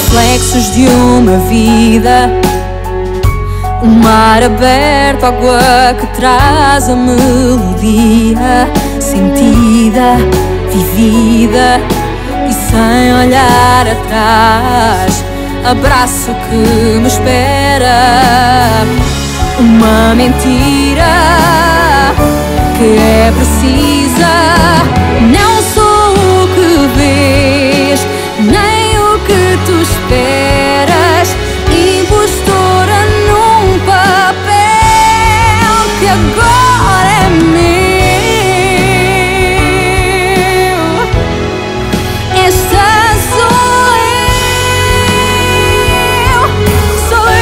reflexos de uma vida, o mar aberto, água que traz a melodia, sentida, vivida e sem olhar atrás. Abraço que me espera, uma mentira que é precisa. Não sou o que vês, nem o que tu esperas, impostora num papel que agora é meu. Esta sou eu, sou eu.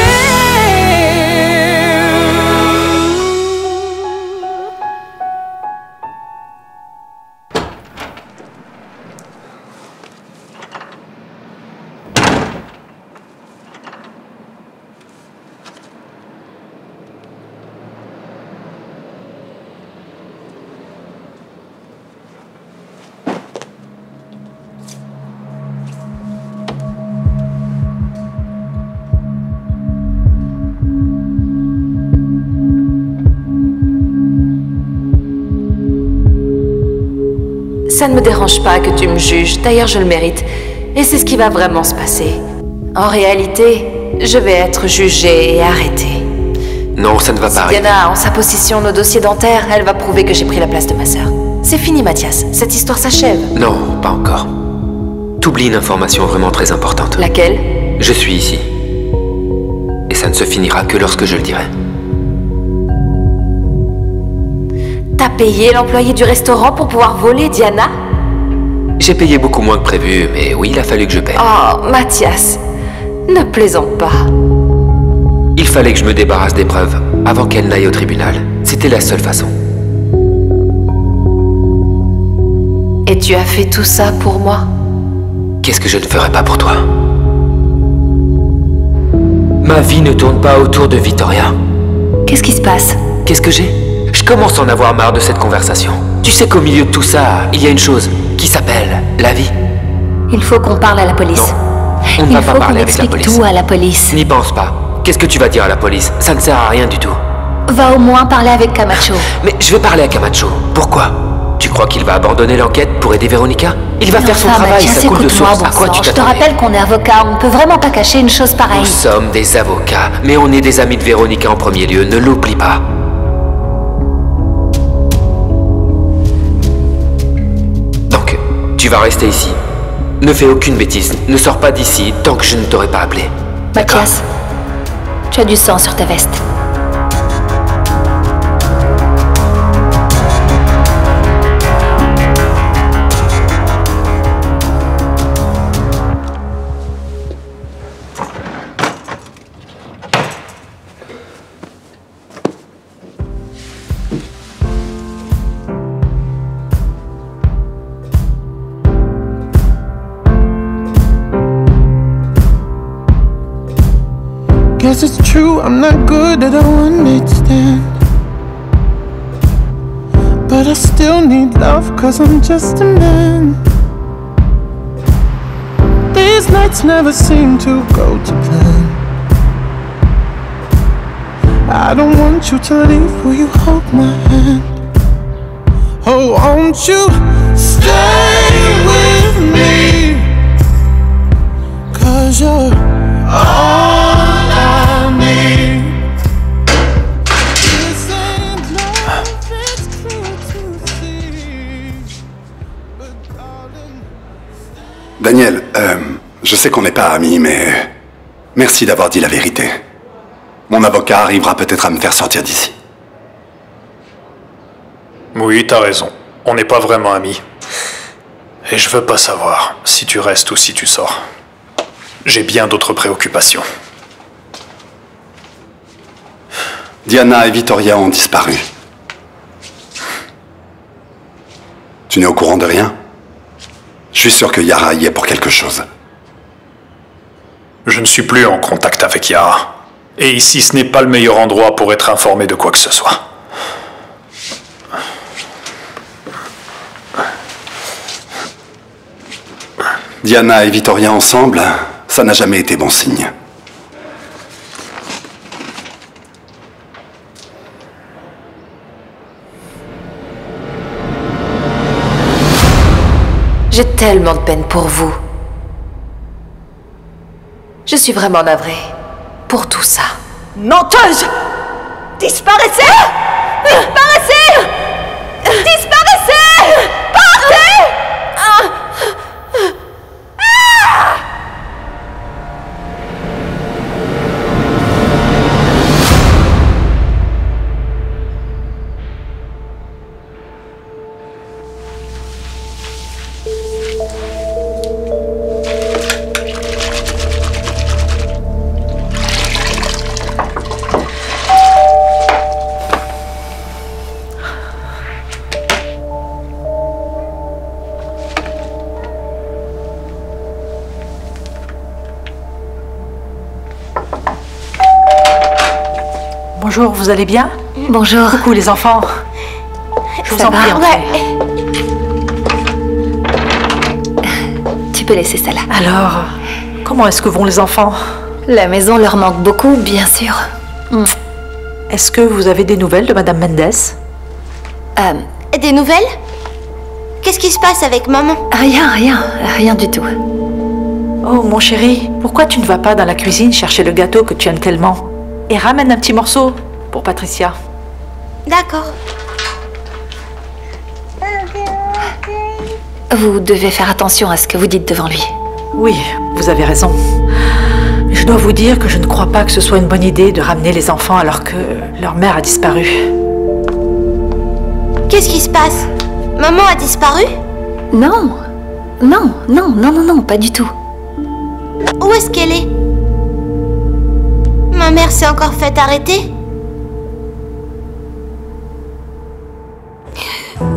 Ça ne me dérange pas que tu me juges, d'ailleurs je le mérite. Et c'est ce qui va vraiment se passer. En réalité, je vais être jugée et arrêtée. Non, ça ne va pas arriver. Diana a en sa possession nos dossiers dentaires, elle va prouver que j'ai pris la place de ma sœur. C'est fini, Mathias, cette histoire s'achève. Non, pas encore. T'oublies une information vraiment très importante. Laquelle? Je suis ici. Et ça ne se finira que lorsque je le dirai. T'as payé l'employé du restaurant pour pouvoir voler Diana? J'ai payé beaucoup moins que prévu, mais oui, il a fallu que je paie. Oh, Mathias, ne plaisante pas. Il fallait que je me débarrasse des preuves avant qu'elle n'aille au tribunal. C'était la seule façon. Et tu as fait tout ça pour moi? Qu'est-ce que je ne ferais pas pour toi? Ma vie ne tourne pas autour de Victoria. Qu'est-ce qui se passe? Qu'est-ce que j'ai? Je commence à en avoir marre de cette conversation. Tu sais qu'au milieu de tout ça, il y a une chose qui s'appelle la vie. Il faut qu'on parle à la police. Non, on ne va pas parler avec la police. Il faut qu'on explique tout à la police. N'y pense pas. Qu'est-ce que tu vas dire à la police? Ça ne sert à rien du tout. Va au moins parler avec Camacho. Mais je vais parler à Camacho. Pourquoi? Tu crois qu'il va abandonner l'enquête pour aider Véronica? Il va faire son travail, ça coule de source. À quoi tu t'attendais? Je te rappelle qu'on est avocat, on peut vraiment pas cacher une chose pareille. Nous sommes des avocats, mais on est des amis de Véronica en premier lieu, ne l'oublie pas. Donc, tu vas rester ici. Ne fais aucune bêtise, ne sors pas d'ici tant que je ne t'aurai pas appelé. Mathias, tu as du sang sur ta veste. Guess it's true, I'm not good at a one-night stand, but I still need love, cause I'm just a man. These nights never seem to go to plan. I don't want you to leave, will you hold my hand? Oh, won't you stay with me, cause you're all Daniel, je sais qu'on n'est pas amis, mais merci d'avoir dit la vérité. Mon avocat arrivera peut-être à me faire sortir d'ici. Oui, t'as raison. On n'est pas vraiment amis. Et je veux pas savoir si tu restes ou si tu sors. J'ai bien d'autres préoccupations. Diana et Victoria ont disparu. Tu n'es au courant de rien? Je suis sûr que Yara y est pour quelque chose. Je ne suis plus en contact avec Yara. Et ici, ce n'est pas le meilleur endroit pour être informé de quoi que ce soit. Diana et Victoria ensemble, Ça n'a jamais été bon signe. J'ai tellement de peine pour vous. Je suis vraiment navrée pour tout ça. Menteuse! Disparaissez! Disparaissez! Disparaissez! Partez! Bonjour, vous allez bien? Bonjour. Coucou les enfants. Je vous en prie, entrez. Tu peux laisser ça là. Alors, comment est-ce que vont les enfants? La maison leur manque beaucoup, bien sûr. Est-ce que vous avez des nouvelles de Madame Mendes? Des nouvelles? Qu'est-ce qui se passe avec maman? Rien du tout. Oh, mon chéri, pourquoi tu ne vas pas dans la cuisine chercher le gâteau que tu aimes tellement? Et ramène un petit morceau pour Patricia. D'accord. Vous devez faire attention à ce que vous dites devant lui. Oui, vous avez raison. Je dois vous dire que je ne crois pas que ce soit une bonne idée de ramener les enfants alors que leur mère a disparu. Qu'est-ce qui se passe? Maman a disparu? Non, pas du tout. Où est-ce qu'elle est? Ma mère s'est encore fait arrêter?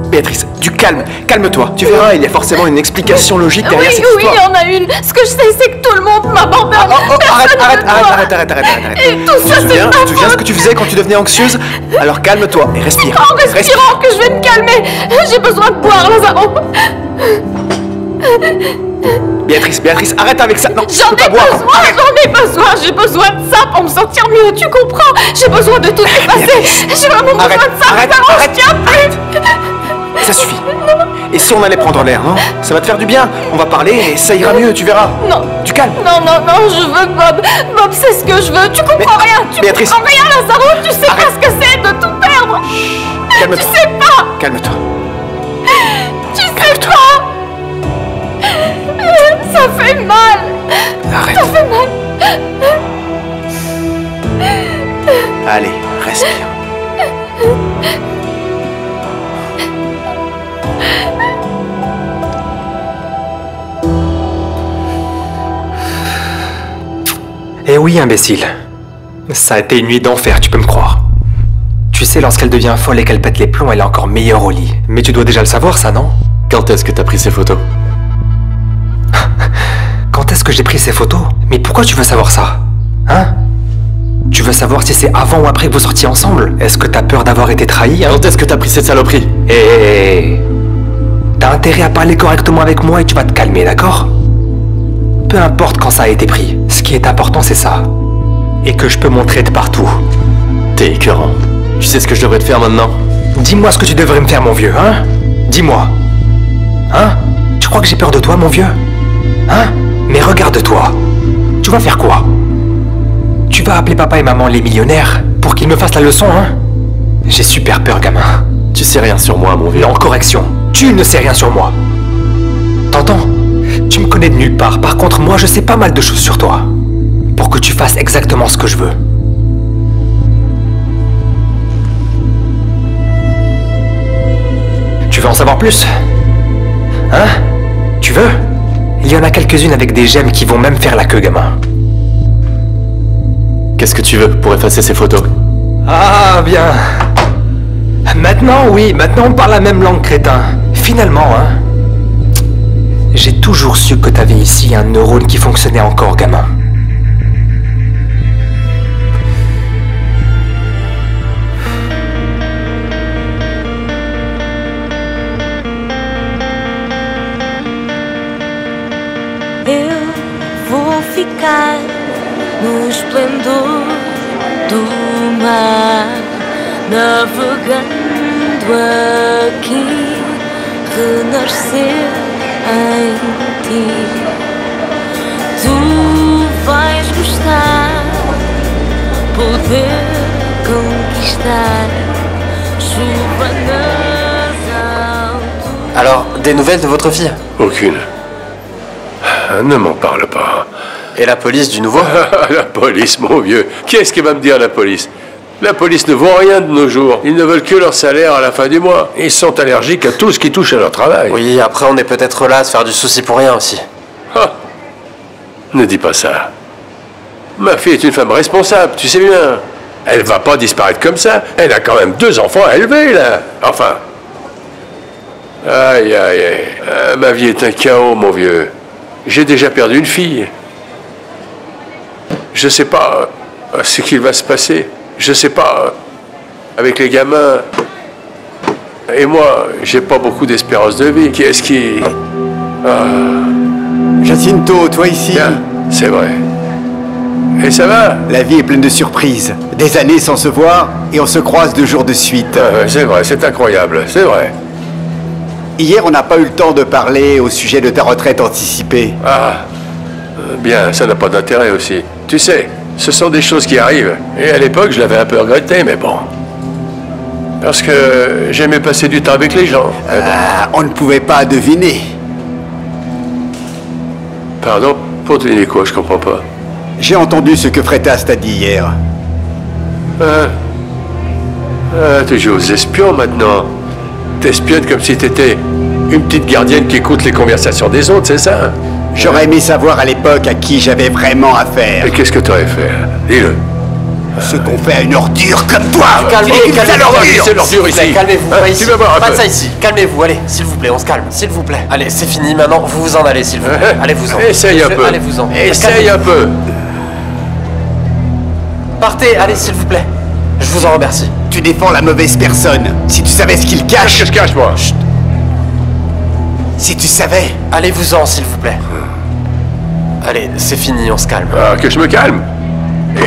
Béatrice, du calme, calme-toi. Tu verras, il y a forcément une explication logique derrière cette histoire. Oui, il y en a une. Ce que je sais, c'est que tout le monde m'abandonne. Arrête. Et tout ça, c'est ma Tu te souviens faute. ce que tu faisais quand tu devenais anxieuse? Alors calme-toi et respire. En respirant que je vais me calmer. J'ai besoin de boire, Lazaro. Béatrice, arrête avec ça. Non, tu J'en peux pas ai boire. besoin, j'ai besoin de ça pour me sentir mieux, tu comprends? J'ai besoin de tout effacer. J'ai vraiment besoin de ça, Lazaro, je tiens plus. Ça suffit. Et si on allait prendre l'air, non? Ça va te faire du bien. On va parler et ça ira mieux, tu verras. Non. Du calme. Non, je veux Bob. Bob, c'est ce que je veux. Tu comprends rien. Tu Béatrice. comprends rien, Lazaro. Tu sais pas ce que c'est de tout perdre. Calme-toi. Tu sais pas. Calme-toi. Tu sais pas. Ça fait mal. Arrête. Ça fait mal. Allez, respire. Eh oui, imbécile. Ça a été une nuit d'enfer, tu peux me croire. Tu sais, lorsqu'elle devient folle et qu'elle pète les plombs, elle est encore meilleure au lit. Mais tu dois déjà le savoir, ça, non? Quand est-ce que t'as pris ces photos? Quand est-ce que j'ai pris ces photos? Mais pourquoi tu veux savoir ça? Hein? Tu veux savoir si c'est avant ou après que vous sortiez ensemble? Est-ce que t'as peur d'avoir été trahi, hein? Quand est-ce que t'as pris cette saloperie? Eh, t'as intérêt à parler correctement avec moi et tu vas te calmer, d'accord? Peu importe quand ça a été pris. Ce qui est important, c'est ça. Et que je peux montrer de partout. T'es écœurant. Tu sais ce que je devrais te faire maintenant? Dis-moi ce que tu devrais me faire, mon vieux, hein? Dis-moi. Hein? Tu crois que j'ai peur de toi, mon vieux? Hein? Mais regarde-toi. Tu vas faire quoi? Tu vas appeler papa et maman les millionnaires pour qu'ils me fassent la leçon, hein? J'ai super peur, gamin. Tu sais rien sur moi, mon vieux. En correction, tu ne sais rien sur moi. T'entends? Tu me connais de nulle part. Par contre, moi, je sais pas mal de choses sur toi. Pour que tu fasses exactement ce que je veux. Tu veux en savoir plus? Hein? Tu veux? Il y en a quelques-unes avec des gemmes qui vont même faire la queue, gamin. Qu'est-ce que tu veux pour effacer ces photos? Ah, bien. Maintenant, oui, maintenant on parle la même langue, crétin. Finalement, hein. J'ai toujours su que t'avais ici un neurone qui fonctionnait encore, gamin. Eu vou vou ficar no esplendor do mar, navegando aqui, renascer em ti. Tu vais gostar, poder conquistar, chuva nas alturas. Alors, des nouvelles de votre fille? Aucune. Ne m'en parle pas. Et la police du nouveau? La police, mon vieux. Qu'est-ce qui va me dire la police? La police ne vaut rien de nos jours. Ils ne veulent que leur salaire à la fin du mois. Ils sont allergiques à tout ce qui touche à leur travail. Oui, après on est peut-être là à se faire du souci pour rien aussi. Ah. Ne dis pas ça. Ma fille est une femme responsable, tu sais bien. Elle va pas disparaître comme ça. Elle a quand même 2 enfants à élever, là. Enfin. Aïe, aïe, aïe. Ma vie est un chaos, mon vieux. J'ai déjà perdu une fille. Je sais pas ce qu'il va se passer. Je sais pas. Avec les gamins. Et moi, j'ai pas beaucoup d'espérance de vie. Qui est-ce qui... Jacinto, toi ici. Bien, c'est vrai. Et ça va? La vie est pleine de surprises. Des années sans se voir, et on se croise 2 jours de suite. C'est vrai, c'est incroyable, c'est vrai. Hier, on n'a pas eu le temps de parler au sujet de ta retraite anticipée. Ah, bien, ça n'a pas d'intérêt aussi. Tu sais, ce sont des choses qui arrivent. Et à l'époque, je l'avais un peu regretté, mais bon. Parce que j'aimais passer du temps avec les gens. On ne pouvait pas deviner. Pardon? Pour deviner quoi? Je comprends pas. J'ai entendu ce que Fretas t'a dit hier. Tu joues aux espions maintenant. T'espionnes comme si t'étais une petite gardienne qui écoute les conversations des autres, c'est ça? J'aurais aimé savoir à l'époque à qui j'avais vraiment affaire. Et qu'est-ce que t'aurais fait? Dis-le. Ce qu'on fait à une ordure comme toi. Calmez-vous, c'est l'ordure ici. Calmez-vous, hein, pas ici. Tu vas voir un pas peu. Ça ici. Calmez-vous, allez, s'il vous plaît, on se calme, s'il vous plaît. Allez, c'est fini maintenant, vous vous en allez, s'il vous plaît. Allez-vous-en. Essaye un peu. Allez-vous-en. Essaye un peu. Partez, allez, s'il vous plaît. Je vous en remercie. Tu défends la mauvaise personne. Si tu savais ce qu'il cache... Qu'est-ce que je cache, moi? Chut. Si tu savais... Allez-vous-en, s'il vous plaît. Allez, c'est fini, on se calme. Ah, que je me calme?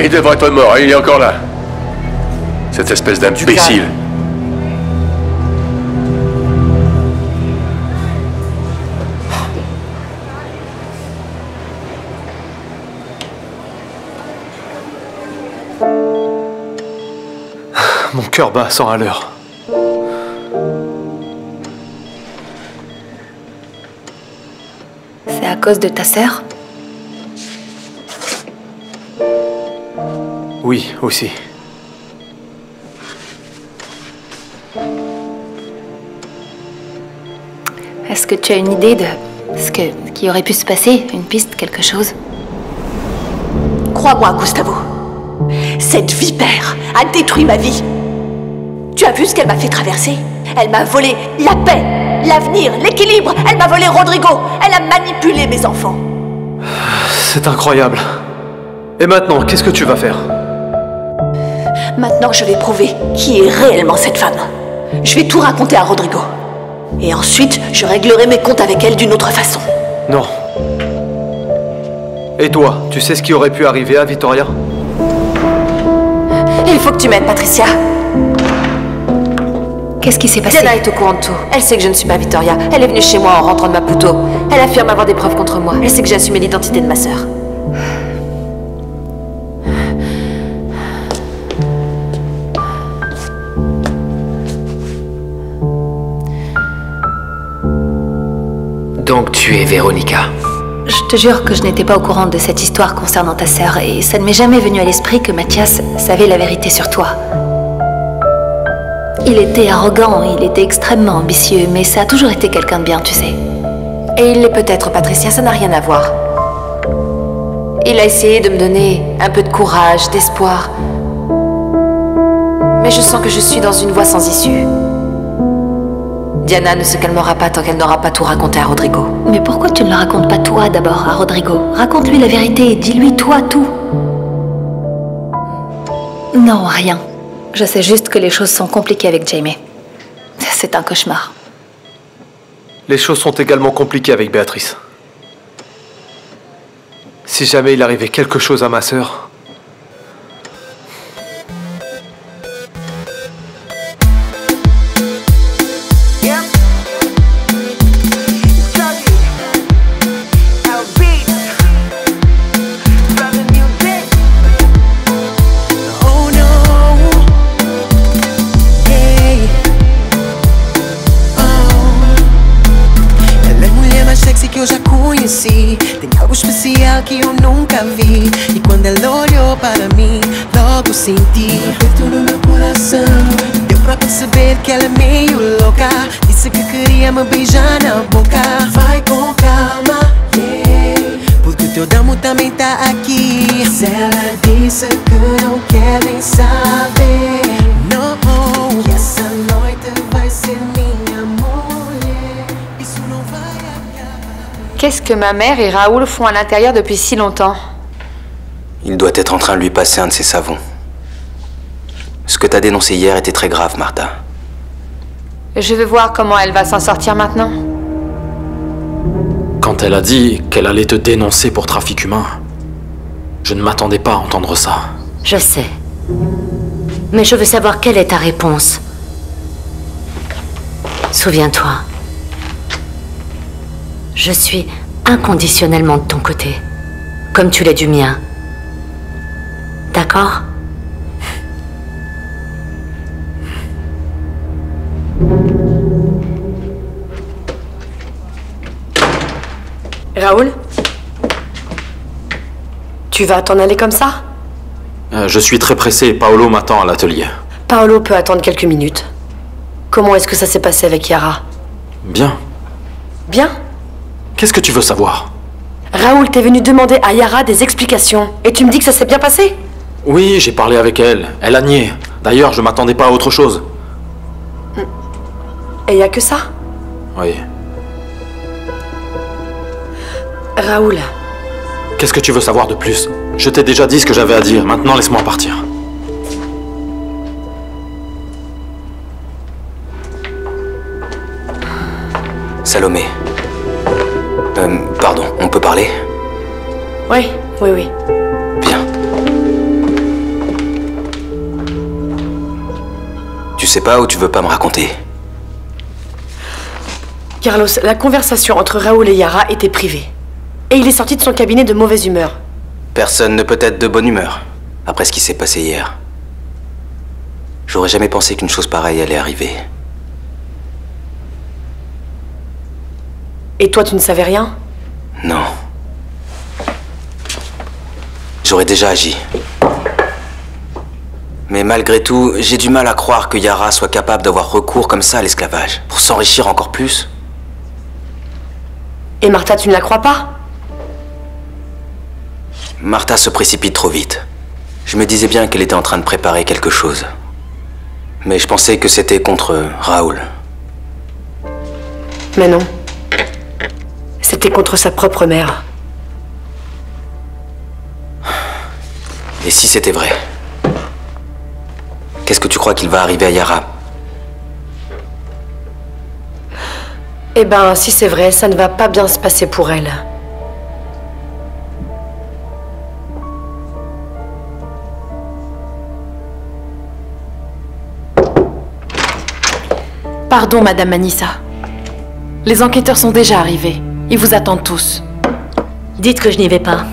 Il devrait être mort, il est encore là. Cette espèce d'imbécile. Mon cœur bat à 100 à l'heure. C'est à cause de ta sœur? Oui, aussi. Est-ce que tu as une idée de ce qui aurait pu se passer? Une piste, quelque chose? Crois-moi, Gustavo. Cette vipère a détruit ma vie. Tu as vu ce qu'elle m'a fait traverser? Elle m'a volé la paix, l'avenir, l'équilibre. Elle m'a volé Rodrigo. Elle a manipulé mes enfants. C'est incroyable. Et maintenant, qu'est-ce que tu vas faire? Maintenant, je vais prouver qui est réellement cette femme. Je vais tout raconter à Rodrigo. Et ensuite, je réglerai mes comptes avec elle d'une autre façon. Non. Et toi, tu sais ce qui aurait pu arriver à Victoria? Il faut que tu m'aides, Patricia. Qu'est-ce qui s'est passé? Diana est au courant de tout. Elle sait que je ne suis pas Victoria. Elle est venue chez moi en rentrant de Maputo. Elle affirme avoir des preuves contre moi. Elle sait que j'ai assumé l'identité de ma sœur. Donc tu es Véronica. Je te jure que je n'étais pas au courant de cette histoire concernant ta sœur et ça ne m'est jamais venu à l'esprit que Mathias savait la vérité sur toi. Il était arrogant, il était extrêmement ambitieux, mais ça a toujours été quelqu'un de bien, tu sais. Et il l'est peut-être, Patricia, ça n'a rien à voir. Il a essayé de me donner un peu de courage, d'espoir. Mais je sens que je suis dans une voie sans issue. Diana ne se calmera pas tant qu'elle n'aura pas tout raconté à Rodrigo. Mais pourquoi tu ne le racontes pas toi d'abord à Rodrigo? Raconte-lui la vérité, dis-lui toi tout. Non, rien. Je sais juste que les choses sont compliquées avec Jamie. C'est un cauchemar. Les choses sont également compliquées avec Béatrice. Si jamais il arrivait quelque chose à ma sœur... Tem algo especial que eu nunca vi. E quando ela olhou para mim, logo senti um aperto no meu coração. Deu pra perceber que ela é meio louca. Disse que queria me beijar na boca. Vai com calma, yeah, porque o teu damo também tá aqui. Se ela disse que não quer nem saber, não, que essa noite vai ser minha mulher. Isso não vai. Qu'est-ce que ma mère et Raoul font à l'intérieur depuis si longtemps? Il doit être en train de lui passer un de ses savons. Ce que t'as dénoncé hier était très grave, Martha. Je veux voir comment elle va s'en sortir maintenant. Quand elle a dit qu'elle allait te dénoncer pour trafic humain, je ne m'attendais pas à entendre ça. Je sais. Mais je veux savoir quelle est ta réponse. Souviens-toi. Je suis inconditionnellement de ton côté, comme tu l'es du mien. D'accord? Raoul? Tu vas t'en aller comme ça? Je suis très pressé, Paolo m'attend à l'atelier. Paolo peut attendre quelques minutes. Comment est-ce que ça s'est passé avec Yara? Bien. Bien? Qu'est-ce que tu veux savoir? Raoul, t'es venu demander à Yara des explications. Et tu me dis que ça s'est bien passé? Oui, j'ai parlé avec elle. Elle a nié. D'ailleurs, je m'attendais pas à autre chose. Et y a que ça? Oui. Raoul. Qu'est-ce que tu veux savoir de plus? Je t'ai déjà dit ce que j'avais à dire. Maintenant, laisse-moi partir. Salomé. Pardon, on peut parler? Oui. Bien. Tu sais pas ou tu veux pas me raconter? Carlos, la conversation entre Raoul et Yara était privée. Et il est sorti de son cabinet de mauvaise humeur. Personne ne peut être de bonne humeur, après ce qui s'est passé hier. J'aurais jamais pensé qu'une chose pareille allait arriver. Et toi, tu ne savais rien? Non. J'aurais déjà agi. Mais malgré tout, j'ai du mal à croire que Yara soit capable d'avoir recours comme ça à l'esclavage, pour s'enrichir encore plus. Et Martha, tu ne la crois pas? Martha se précipite trop vite. Je me disais bien qu'elle était en train de préparer quelque chose. Mais je pensais que c'était contre Raoul. Mais non. C'était contre sa propre mère. Et si c'était vrai? Qu'est-ce que tu crois qu'il va arriver à Yara? Eh ben, si c'est vrai, ça ne va pas bien se passer pour elle. Pardon, Madame Manissa. Les enquêteurs sont déjà arrivés. Ils vous attendent tous. Dites que je n'y vais pas.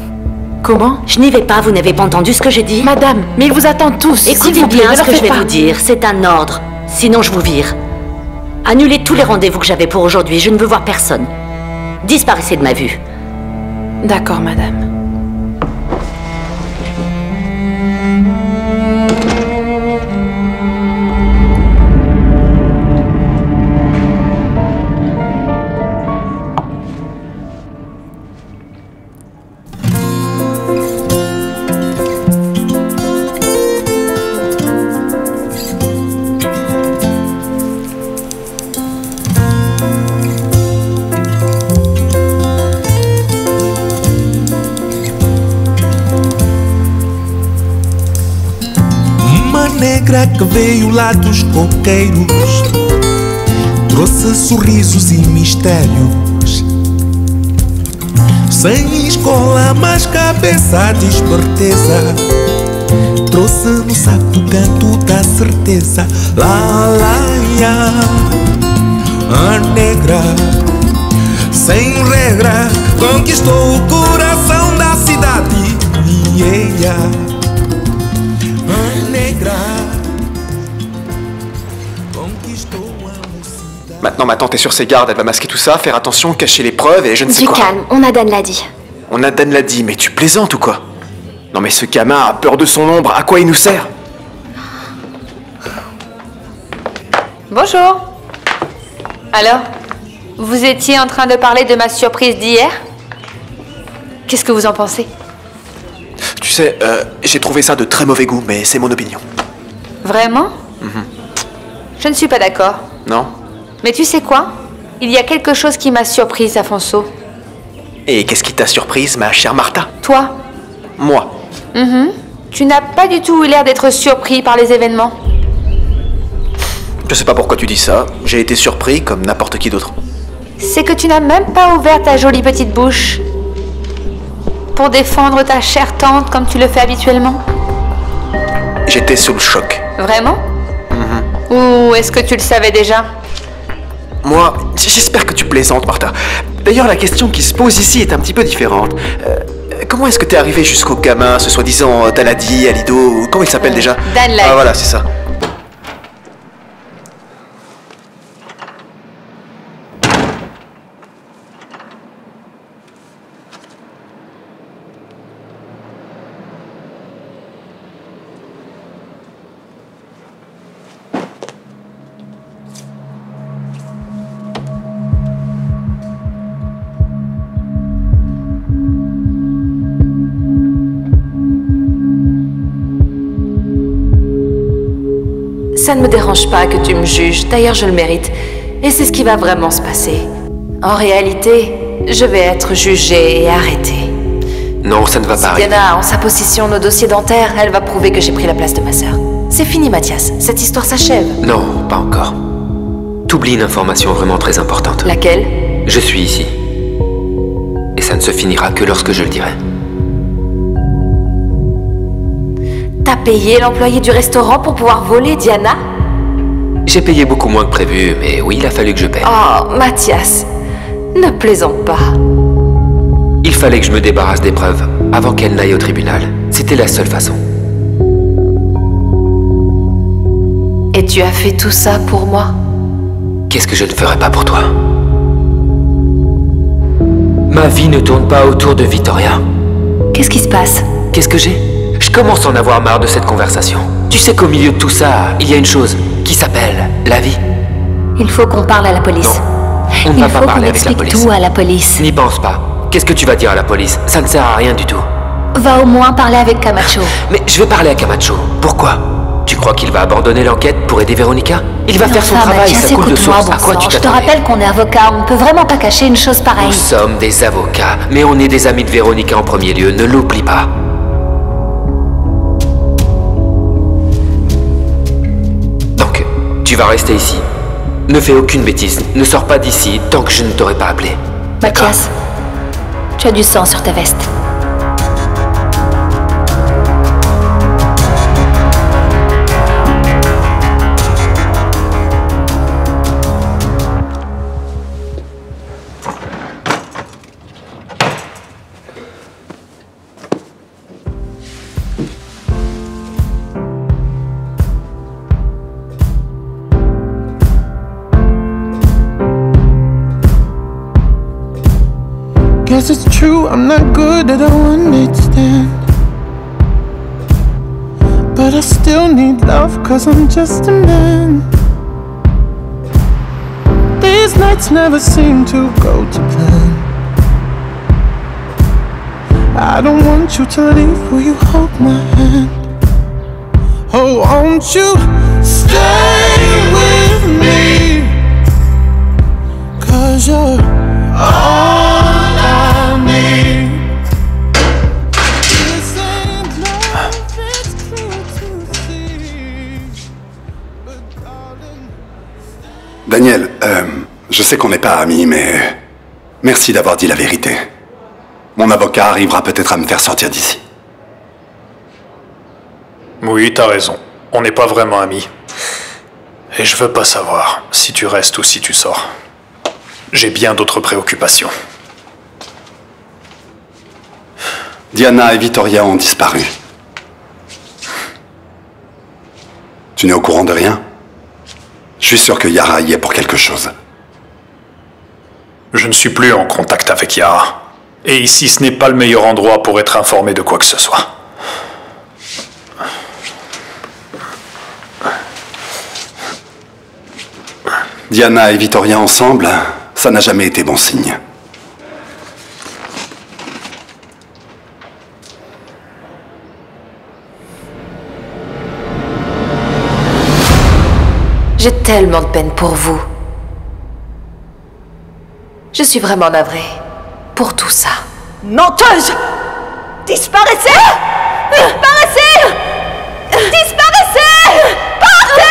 Comment? Je n'y vais pas, vous n'avez pas entendu ce que j'ai dit? Madame, mais ils vous attendent tous. Écoutez bien ce que je vais vous dire, c'est un ordre. Sinon je vous vire. Annulez tous les rendez-vous que j'avais pour aujourd'hui, je ne veux voir personne. Disparaissez de ma vue. D'accord, madame. Negra que veio lá dos coqueiros, trouxe sorrisos e mistérios. Sem escola, mas cabeça de esperteza. Trouxe no saco canto da certeza. Lá, a negra, sem regra, conquistou o coração da cidade. A negra conquistou a mocidade. Maintenant, ma tante est sur ses gardes, elle va masquer tout ça, faire attention, cacher les preuves et je ne sais quoi. Du calme, on a Dan l'a dit. On a Dan l'a dit, mais tu plaisantes ou quoi? Non mais ce gamin a peur de son ombre, à quoi il nous sert? Bonjour. Alors, vous étiez en train de parler de ma surprise d'hier? Qu'est-ce que vous en pensez? Tu sais, j'ai trouvé ça de très mauvais goût, mais c'est mon opinion. Vraiment? Je ne suis pas d'accord. Non? Mais tu sais quoi? Il y a quelque chose qui m'a surprise, Afonso. Et qu'est-ce qui t'a surprise, ma chère Martha? Toi? Moi? Tu n'as pas du tout eu l'air d'être surpris par les événements. Je sais pas pourquoi tu dis ça, j'ai été surpris comme n'importe qui d'autre. C'est que tu n'as même pas ouvert ta jolie petite bouche pour défendre ta chère tante comme tu le fais habituellement. J'étais sous le choc. Vraiment? Ou est-ce que tu le savais déjà? Moi, j'espère que tu plaisantes, Martha. D'ailleurs, la question qui se pose ici est un petit peu différente. Comment est-ce que t'es arrivé jusqu'au gamin, ce soi-disant Daladi, Alido, comment il s'appelle déjà? Dan Ladi. Ah voilà, c'est ça. Ça ne me dérange pas que tu me juges, d'ailleurs je le mérite. Et c'est ce qui va vraiment se passer. En réalité, je vais être jugée et arrêtée. Non, ça ne va pas arriver. Diana a en sa possession nos dossiers dentaires, elle va prouver que j'ai pris la place de ma sœur. C'est fini, Mathias, cette histoire s'achève. Non, pas encore. T'oublies une information vraiment très importante. Laquelle? Je suis ici. Et ça ne se finira que lorsque je le dirai. T'as payé l'employé du restaurant pour pouvoir voler, Diana? J'ai payé beaucoup moins que prévu, mais oui, il a fallu que je paie. Oh, Mathias, ne plaisante pas. Il fallait que je me débarrasse des preuves avant qu'elle n'aille au tribunal. C'était la seule façon. Et tu as fait tout ça pour moi? Qu'est-ce que je ne ferais pas pour toi? Ma vie ne tourne pas autour de Victoria. Qu'est-ce qui se passe? Qu'est-ce que j'ai? Je commence à en avoir marre de cette conversation. Tu sais qu'au milieu de tout ça, il y a une chose qui s'appelle la vie. Il faut qu'on parle à la police. Non, on ne va pas parler avec la police. Il faut qu'on explique tout à la police. N'y pense pas. Qu'est-ce que tu vas dire à la police? Ça ne sert à rien du tout. Va au moins parler avec Camacho. Mais je vais parler à Camacho. Pourquoi? Tu crois qu'il va abandonner l'enquête pour aider Véronica? Il va faire son travail, ça coule de source. À quoi tu t'attendais? Je te rappelle qu'on est avocat, on ne peut vraiment pas cacher une chose pareille. Nous sommes des avocats, mais on est des amis de Véronica en premier lieu, ne l'oublie pas. Donc, tu vas rester ici. Ne fais aucune bêtise, ne sors pas d'ici tant que je ne t'aurai pas appelé. Mathias, tu as du sang sur ta veste. Guess it's true, I'm not good at a one-night stand. But I still need love, cause I'm just a man. These nights never seem to go to plan. I don't want you to leave, will you hold my hand? Oh, won't you stay with me? Cause you're all Daniel, je sais qu'on n'est pas amis, mais merci d'avoir dit la vérité. Mon avocat arrivera peut-être à me faire sortir d'ici. Oui, t'as raison. On n'est pas vraiment amis. Et je veux pas savoir si tu restes ou si tu sors. J'ai bien d'autres préoccupations. Diana et Vittoria ont disparu. Tu n'es au courant de rien? Je suis sûr que Yara y est pour quelque chose. Je ne suis plus en contact avec Yara. Et ici, ce n'est pas le meilleur endroit pour être informé de quoi que ce soit. Diana et Vittoria ensemble, ça n'a jamais été bon signe. J'ai tellement de peine pour vous. Je suis vraiment navrée pour tout ça. Menteuse! Disparaissez! Disparaissez! Disparaissez! Partez!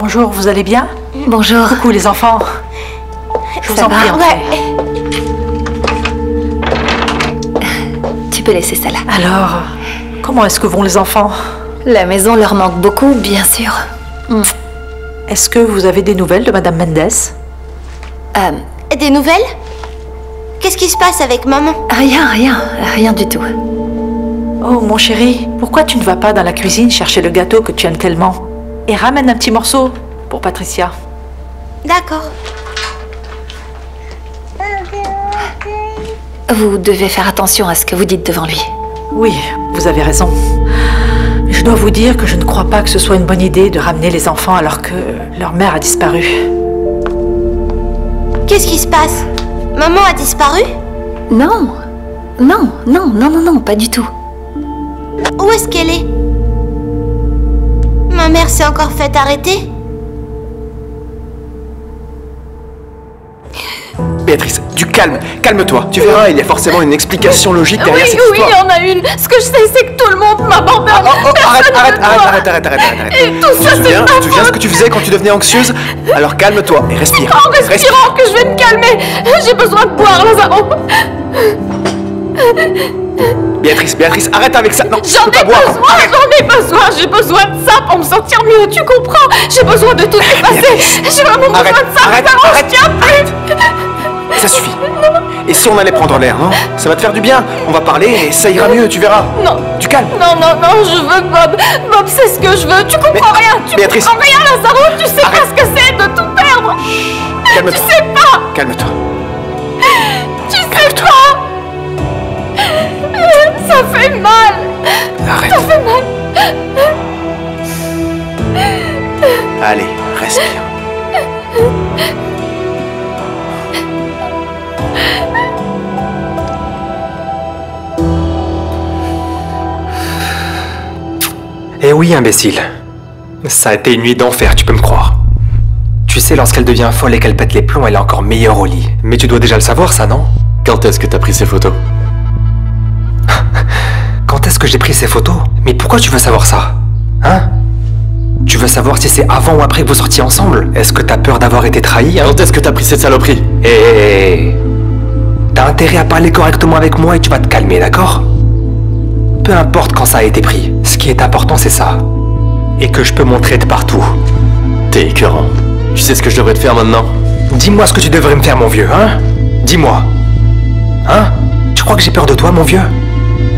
Bonjour, vous allez bien? Bonjour. Coucou les enfants. Je vous en prie, entrez. Tu peux laisser ça là. Alors, comment est-ce que vont les enfants? La maison leur manque beaucoup, bien sûr. Est-ce que vous avez des nouvelles de Madame Mendes? Des nouvelles? Qu'est-ce qui se passe avec maman? Rien du tout. Oh, mon chéri, pourquoi tu ne vas pas dans la cuisine chercher le gâteau que tu aimes tellement? Et ramène un petit morceau pour Patricia. D'accord. Vous devez faire attention à ce que vous dites devant lui. Oui, vous avez raison. Je dois vous dire que je ne crois pas que ce soit une bonne idée de ramener les enfants alors que leur mère a disparu. Qu'est-ce qui se passe? Maman a disparu? Non, pas du tout. Où est-ce qu'elle est? Ma mère s'est encore fait arrêter? Béatrice, du calme, calme-toi. Tu verras, il y a forcément une explication logique derrière cette histoire. Oui, il y en a une. Ce que je sais, c'est que tout le monde m'abandonne. Arrête. Et tout ça, c'est Tu te souviens ce que tu faisais quand tu devenais anxieuse? Alors calme-toi et respire. En respirant que je vais me calmer. J'ai besoin de boire, Lazaro. Béatrice, arrête avec ça. Non, j'en ai besoin, j'ai besoin de ça pour me sentir mieux, tu comprends? J'ai besoin de tout effacer. J'ai vraiment besoin de ça. Arrête. Ça suffit. Et si on allait prendre l'air, non? Ça va te faire du bien. On va parler et ça ira mieux, tu verras. Non. Du calme. Non, je veux Bob. Bob, c'est ce que je veux. Tu comprends rien. Béatrice. Comprends rien, Lazaro. Tu sais pas ce que c'est de tout perdre. Calme-toi. Tu sais pas. Calme-toi. Tu sais pas. Ça fait mal. Arrête. Ça fait mal. Allez, respire. Eh oui, imbécile. Ça a été une nuit d'enfer, tu peux me croire. Tu sais, lorsqu'elle devient folle et qu'elle pète les plombs, elle est encore meilleure au lit. Mais tu dois déjà le savoir, ça, non? Quand est-ce que t'as pris ces photos? Quand est-ce que j'ai pris ces photos? Mais pourquoi tu veux savoir ça? Hein? Tu veux savoir si c'est avant ou après que vous sortiez ensemble? Est-ce que t'as peur d'avoir été trahi, hein? Quand est-ce que t'as pris cette saloperie? T'as intérêt à parler correctement avec moi et tu vas te calmer, d'accord? Peu importe quand ça a été pris. Ce qui est important, c'est ça. Et que je peux montrer de partout. T'es écœurant. Tu sais ce que je devrais te faire maintenant? Dis-moi ce que tu devrais me faire, mon vieux, hein? Dis-moi. Hein? Tu crois que j'ai peur de toi, mon vieux?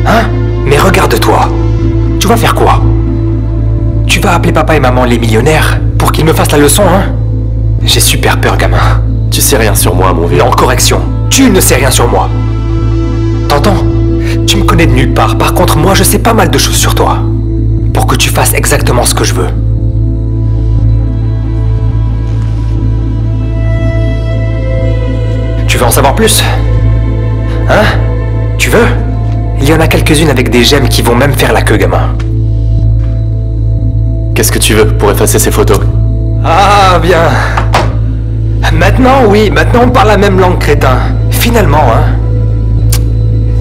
Hein? Mais regarde-toi. Tu vas faire quoi? Tu vas appeler papa et maman les millionnaires pour qu'ils me fassent la leçon, hein? J'ai super peur, gamin. Tu sais rien sur moi, mon vieux. Non, correction. Tu ne sais rien sur moi. T'entends? Tu me connais de nulle part. Par contre, moi, je sais pas mal de choses sur toi. Pour que tu fasses exactement ce que je veux. en savoir plus? Hein? Tu veux? Il y en a quelques-unes avec des gemmes qui vont même faire la queue, gamin. Qu'est-ce que tu veux pour effacer ces photos? Ah, bien. Maintenant, oui, maintenant on parle la même langue, crétin. Finalement, hein.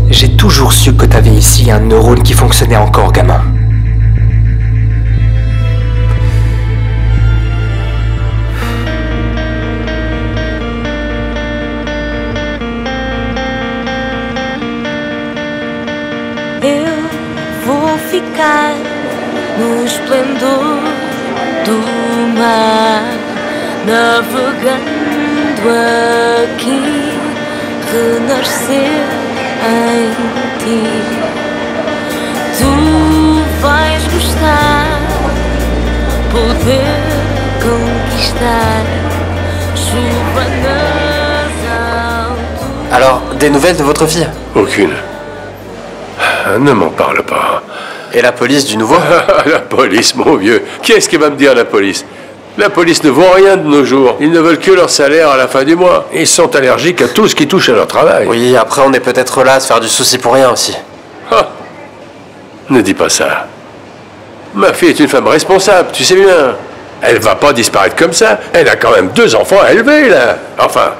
J'ai toujours su que t'avais ici un neurone qui fonctionnait encore, gamin. Eu vou ficar no esplendor do mar, navegando aqui, renascer em ti. Tu vais gostar, poder conquistar, chuva nas alturas. Alors, des nouvelles de votre fille? Aucune. Ne m'en parle pas. Et la police du nouveau? La police, mon vieux. Qu'est-ce que va me dire la police? La police ne vaut rien de nos jours. Ils ne veulent que leur salaire à la fin du mois. Ils sont allergiques à tout ce qui touche à leur travail. Oui, après on est peut-être là à se faire du souci pour rien aussi. Ah. Ne dis pas ça. Ma fille est une femme responsable, tu sais bien. Elle va pas disparaître comme ça. Elle a quand même 2 enfants à élever, là. Enfin.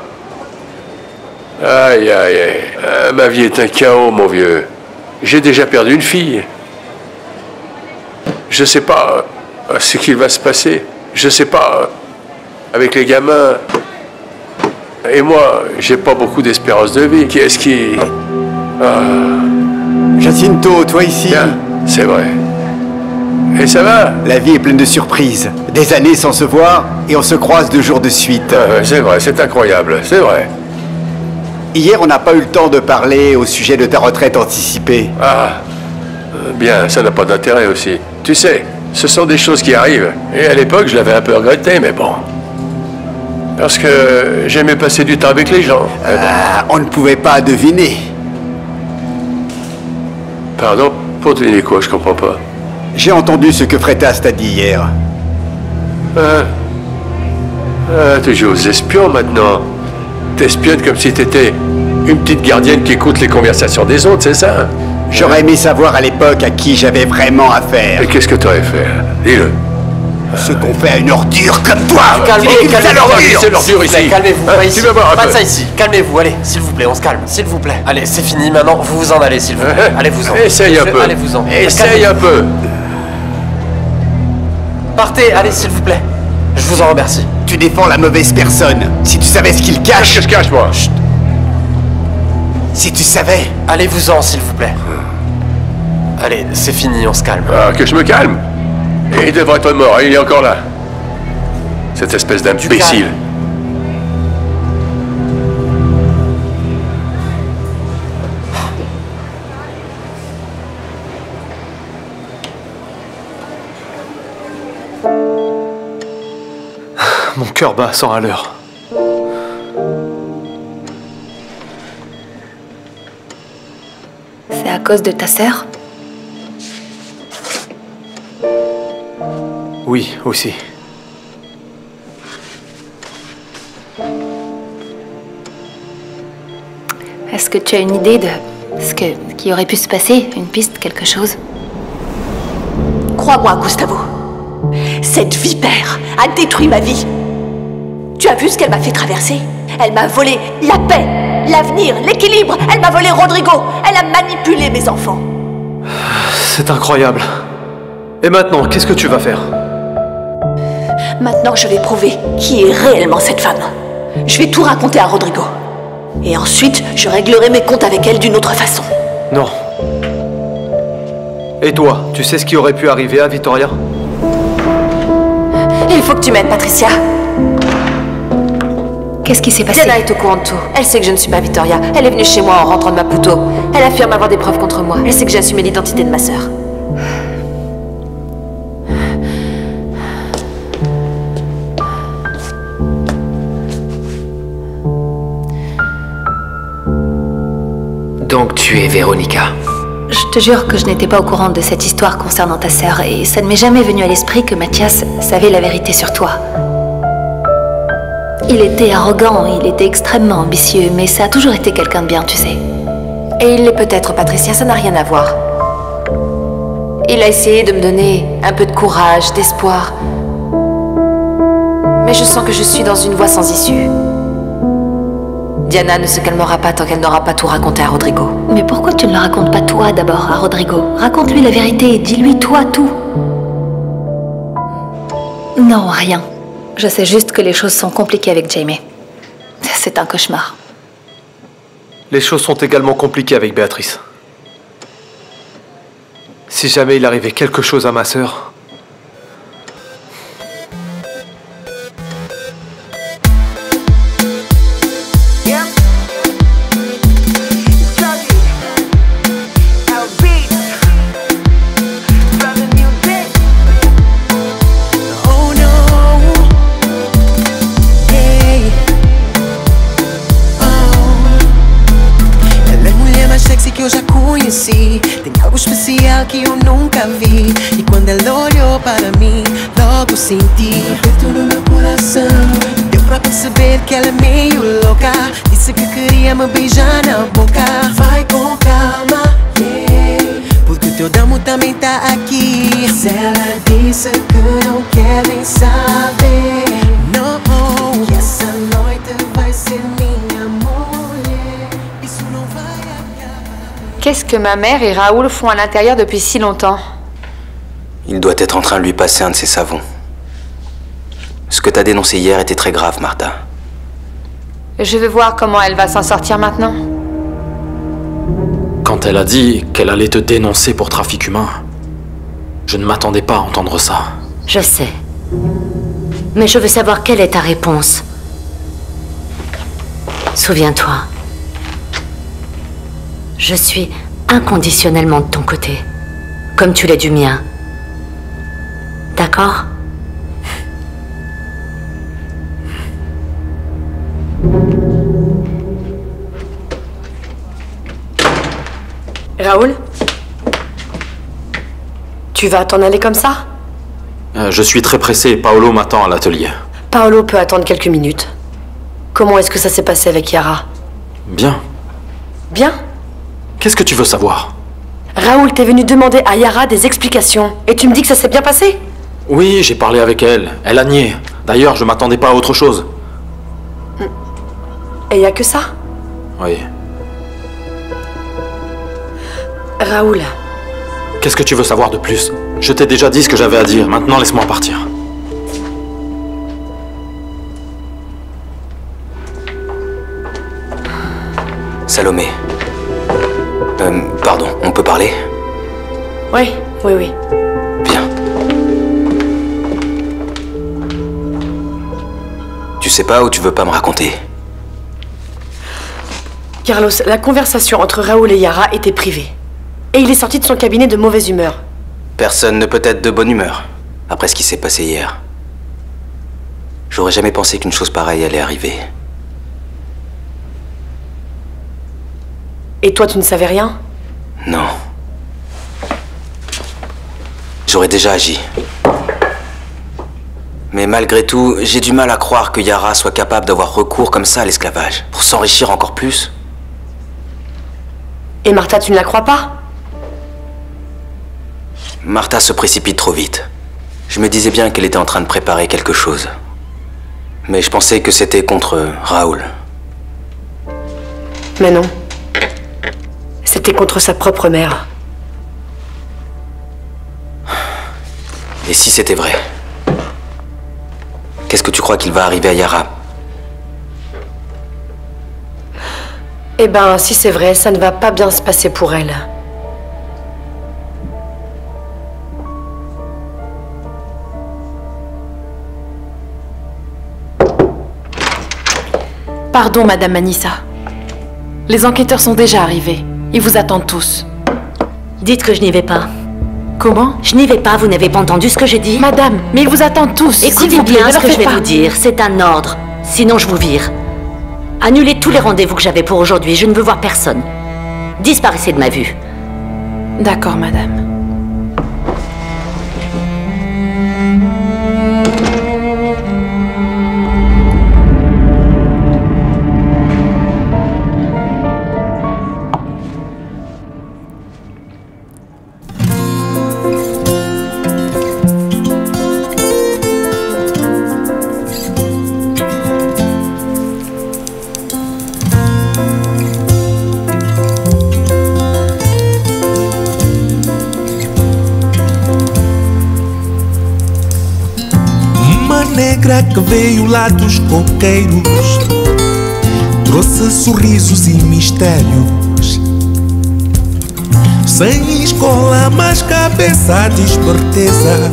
Aïe, aïe, aïe. Ma vie est un chaos, mon vieux. J'ai déjà perdu une fille. Je sais pas ce qu'il va se passer. Je sais pas avec les gamins. Et moi, j'ai pas beaucoup d'espérance de vie. Qui est-ce qui... Jacinto, toi ici. Bien, c'est vrai. Et ça va? La vie est pleine de surprises. Des années sans se voir et on se croise 2 jours de suite. C'est vrai, c'est incroyable, c'est vrai. Hier, on n'a pas eu le temps de parler au sujet de ta retraite anticipée. Ah, bien, ça n'a pas d'intérêt aussi. Tu sais, ce sont des choses qui arrivent. Et à l'époque, je l'avais un peu regretté, mais bon. Parce que j'aimais passer du temps avec les gens. On ne pouvait pas deviner. Pardon, pour deviner quoi, je comprends pas. J'ai entendu ce que Fretas t'a dit hier. Tu joues aux espions maintenant. T'espionnes comme si t'étais une petite gardienne qui écoute les conversations des autres, c'est ça? J'aurais aimé savoir à l'époque à qui j'avais vraiment affaire. Et qu'est-ce que t'aurais fait? Dis-le. Ce qu'on fait à une ordure comme toi. Calmez-vous, c'est l'ordure ici. Calmez-vous, pas ici. Pas de ça ici. Calmez-vous, allez, s'il vous plaît, on se calme, s'il vous plaît. Allez, c'est fini maintenant, vous vous en allez, s'il vous plaît. Allez-vous-en. Essaye un peu. Allez-vous-en. Essaye un peu. Partez, allez, s'il vous plaît. Je vous en remercie. Tu défends la mauvaise personne. Si tu savais ce qu'il cache... Qu'est-ce que je cache, moi? Chut. Si tu savais... Allez-vous-en, s'il vous plaît. Allez, c'est fini, on se calme. Ah, que je me calme? Et il devrait être mort, il est encore là. Cette espèce d'imbécile. Mon cœur bat à 100 à l'heure. C'est à cause de ta sœur? Oui, aussi. Est-ce que tu as une idée de qui aurait pu se passer? Une piste, quelque chose? Crois-moi, Gustavo. Cette vipère a détruit ma vie. Tu as vu ce qu'elle m'a fait traverser? Elle m'a volé la paix, l'avenir, l'équilibre. Elle m'a volé Rodrigo. Elle a manipulé mes enfants. C'est incroyable. Et maintenant, qu'est-ce que tu vas faire? Maintenant, je vais prouver qui est réellement cette femme. Je vais tout raconter à Rodrigo. Et ensuite, je réglerai mes comptes avec elle d'une autre façon. Non. Et toi, tu sais ce qui aurait pu arriver à Vittoria? Il faut que tu m'aides, Patricia. Qu'est-ce qui s'est passé? Diana est au courant de tout. Elle sait que je ne suis pas Vittoria. Elle est venue chez moi en rentrant de Maputo. Elle affirme avoir des preuves contre moi. Elle sait que j'ai assumé l'identité de ma sœur. Donc tu es Véronica. Je te jure que je n'étais pas au courant de cette histoire concernant ta sœur et ça ne m'est jamais venu à l'esprit que Mathias savait la vérité sur toi. Il était arrogant, il était extrêmement ambitieux, mais ça a toujours été quelqu'un de bien, tu sais. Et il l'est peut-être, Patricia, ça n'a rien à voir. Il a essayé de me donner un peu de courage, d'espoir. Mais je sens que je suis dans une voie sans issue. Diana ne se calmera pas tant qu'elle n'aura pas tout raconté à Rodrigo. Mais pourquoi tu ne le racontes pas toi d'abord à Rodrigo? Raconte-lui la vérité, dis-lui toi tout. Non, rien. Je sais juste que les choses sont compliquées avec Jamie. C'est un cauchemar. Les choses sont également compliquées avec Béatrice. Si jamais il arrivait quelque chose à ma sœur... Tem algo especial que eu nunca vi. E quando ela olhou para mim, logo senti um aperto no meu coração. Deu pra perceber que ela é meio louca. Disse que queria me beijar na boca. Vai com calma, yeah, porque o teu damo também tá aqui. Se ela disse que não quer nem saber, não, que essa noite vai ser minha mulher. Isso não vai. Qu'est-ce que ma mère et Raoul font à l'intérieur depuis si longtemps? Il doit être en train de lui passer un de ses savons. Ce que t'as dénoncé hier était très grave, Martha. Je veux voir comment elle va s'en sortir maintenant. Quand elle a dit qu'elle allait te dénoncer pour trafic humain, je ne m'attendais pas à entendre ça. Je sais. Mais je veux savoir quelle est ta réponse. Souviens-toi. Je suis inconditionnellement de ton côté, comme tu l'es du mien. D'accord? Raoul? Tu vas t'en aller comme ça? Je suis très pressé, Paolo m'attend à l'atelier. Paolo peut attendre quelques minutes. Comment est-ce que ça s'est passé avec Yara? Bien. Bien? Qu'est-ce que tu veux savoir? Raoul, t'es venu demander à Yara des explications. Et tu me dis que ça s'est bien passé? Oui, j'ai parlé avec elle. Elle a nié. D'ailleurs, je m'attendais pas à autre chose. Et y a que ça? Oui. Raoul. Qu'est-ce que tu veux savoir de plus? Je t'ai déjà dit ce que j'avais à dire. Maintenant, laisse-moi partir. Salomé. Pardon, on peut parler? Oui, oui, oui. Bien. Tu sais pas ou tu veux pas me raconter? Carlos, la conversation entre Raoul et Yara était privée. Et il est sorti de son cabinet de mauvaise humeur. Personne ne peut être de bonne humeur, après ce qui s'est passé hier. J'aurais jamais pensé qu'une chose pareille allait arriver. Et toi, tu ne savais rien? Non. J'aurais déjà agi. Mais malgré tout, j'ai du mal à croire que Yara soit capable d'avoir recours comme ça à l'esclavage, pour s'enrichir encore plus. Et Martha, tu ne la crois pas? Martha se précipite trop vite. Je me disais bien qu'elle était en train de préparer quelque chose. Mais je pensais que c'était contre Raoul. Mais non. C'était contre sa propre mère. Et si c'était vrai? Qu'est-ce que tu crois qu'il va arriver à Yara? Eh ben, si c'est vrai, ça ne va pas bien se passer pour elle. Pardon, Madame Manissa. Les enquêteurs sont déjà arrivés. Ils vous attendent tous. Dites que je n'y vais pas. Comment? Je n'y vais pas, vous n'avez pas entendu ce que j'ai dit? Madame, mais ils vous attendent tous. Écoutez bien ce que je vais vous dire, c'est un ordre. Sinon je vous vire. Annulez tous les rendez-vous que j'avais pour aujourd'hui, je ne veux voir personne. Disparaissez de ma vue. D'accord, madame. negra que veio lá dos coqueiros, trouxe sorrisos e mistérios. Sem escola, mas cabeça de esperteza,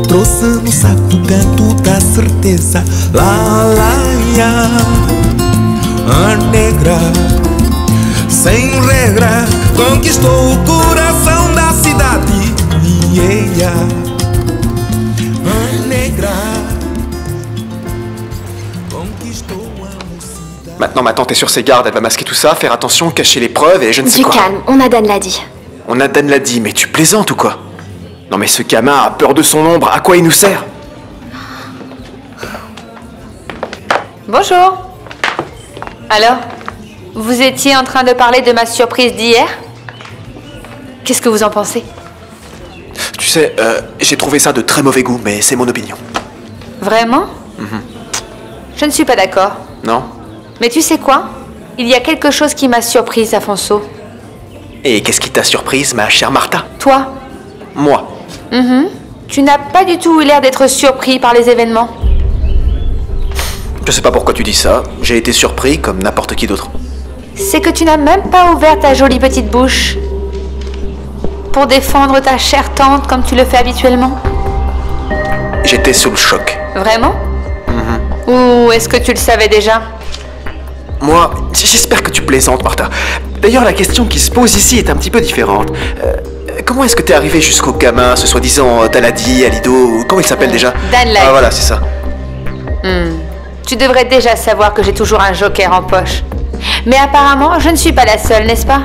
trouxe no saco o canto da certeza. Lá, lá, ya. A negra, sem regra, conquistou o coração da cidade. Yeah. A negra conquistou a mocidade. Maintenant, ma tante est sur ses gardes, elle va masquer tout ça, faire attention, cacher les preuves et je ne sais quoi. Du calme, on a Dan l'a dit. On a Dan l'a dit, mais tu plaisantes ou quoi? Non mais ce gamin a peur de son ombre, à quoi il nous sert? Bonjour. Alors, vous étiez en train de parler de ma surprise d'hier? Qu'est-ce que vous en pensez? Tu sais, j'ai trouvé ça de très mauvais goût, mais c'est mon opinion. Vraiment? Je ne suis pas d'accord. Non? Mais tu sais quoi? Il y a quelque chose qui m'a surprise, Afonso. Et qu'est-ce qui t'a surprise, ma chère Martha? Toi? Moi? Tu n'as pas du tout eu l'air d'être surpris par les événements. Je sais pas pourquoi tu dis ça, j'ai été surpris comme n'importe qui d'autre. C'est que tu n'as même pas ouvert ta jolie petite bouche pour défendre ta chère tante comme tu le fais habituellement. J'étais sous le choc. Vraiment? Ou est-ce que tu le savais déjà? Moi, j'espère que tu plaisantes, Martha. D'ailleurs, la question qui se pose ici est un petit peu différente. Comment est-ce que t'es arrivé jusqu'au gamin, ce soi-disant Daladi, Alido, ou comment il s'appelle déjà? Dan Ladi. Ah voilà, c'est ça. Tu devrais déjà savoir que j'ai toujours un joker en poche. Mais apparemment, je ne suis pas la seule, n'est-ce pas?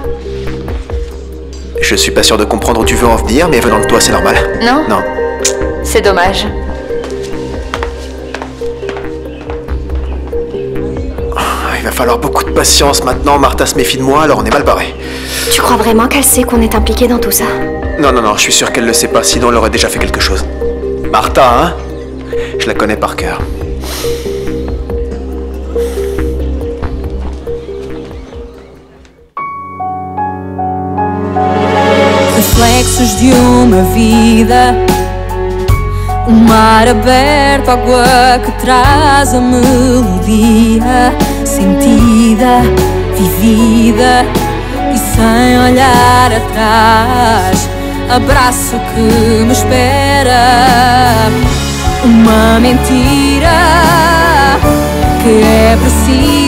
Je suis pas sûr de comprendre où tu veux en venir, mais venant de toi, c'est normal. Non? Non. C'est dommage. Il va falloir beaucoup de patience maintenant. Martha se méfie de moi, alors on est mal barré. Tu crois vraiment qu'elle sait qu'on est impliqué dans tout ça? Non, je suis sûr qu'elle le sait pas, sinon elle aurait déjà fait quelque chose. Martha, hein? Je la connais par cœur. Reflexos de uma vida, mar aberto, água que traz a melodia, sentida, vivida e sem olhar atrás. Abraço que me espera, uma mentira que é precisa.